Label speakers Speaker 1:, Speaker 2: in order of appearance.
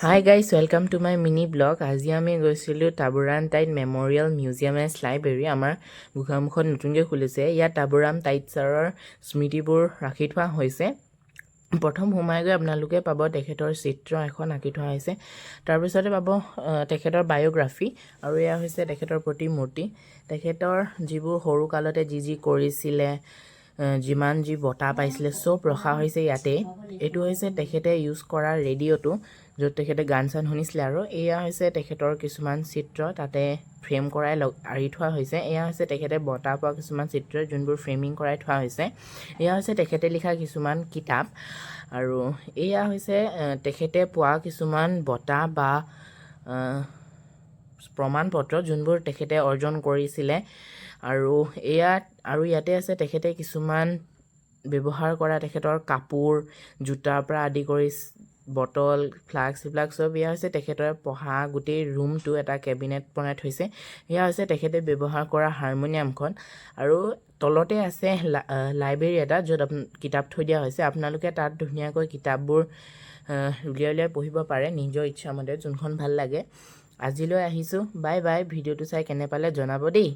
Speaker 1: Hi guys, welcome to my mini blog. আজি আমি গৈছিলোঁ Taburam tight memorial museum and library. আমাৰ মুখামুখত নতুনকৈ খুলিছে। ইয়াত টাবুৰাম টাইট ছাৰৰ স্মৃতিবোৰ ৰাখি থোৱা হৈছে। প্ৰথম সোমাই গৈ আপোনালোকে পাব তেখেতৰ চিত্ৰ এখন আঁকি থোৱা হৈছে। তাৰপিছতে পাব তেখেতৰ বায়োগ্ৰাফী, আৰু এয়া হৈছে তেখেতৰ প্ৰতিমূৰ্তি। তেখেতৰ যিবোৰ সৰু কালতে যি কৰিছিলে, যিমান যি বঁটা পাইছিলে, চব ৰখা হৈছে ইয়াতে। এইটো হৈছে তেখেতে ইউজ কৰা ৰেডিঅ'টো, য'ত তেখেতে গান চান শুনিছিলে। আৰু এয়া হৈছে তেখেতৰ কিছুমান চিত্ৰ তাতে ফ্ৰেম কৰাই আঁৰি থোৱা হৈছে। এয়া হৈছে তেখেতে বঁটা পোৱা কিছুমান চিত্ৰ, যোনবোৰ ফ্ৰেমিং কৰাই থোৱা হৈছে। এয়া হৈছে তেখেতে লিখা কিছুমান কিতাপ, আৰু এয়া হৈছে তেখেতে পোৱা কিছুমান বঁটা বা প্ৰমাণপত্ৰ, যোনবোৰ তেখেতে অৰ্জন কৰিছিলে। আৰু ইয়াতে আছে তেখেতে কিছুমান ব্যৱহাৰ কৰা তেখেতৰ কাপোৰ, জোতাৰ পৰা আদি কৰি বটল, ফ্লাস্ক, এইবিলাক চব। এয়া হৈছে তেখেতৰ পঢ়া গোটেই ৰুমটো এটা কেবিনেট বনাই থৈছে। এয়া হৈছে তেখেতে ব্যৱহাৰ কৰা হাৰমনিয়ামখন, আৰু তলতে আছে লাইব্ৰেৰী এটা, য'ত কিতাপ থৈ দিয়া হৈছে। আপোনালোকে তাত ধুনীয়াকৈ কিতাপবোৰ উলিয়াই পঢ়িব পাৰে নিজৰ ইচ্ছামতে, যোনখন ভাল লাগে। আজিলৈ আহিছোঁ, বাই বাই। ভিডিঅ'টো চাই কেনে পালে জনাব দেই।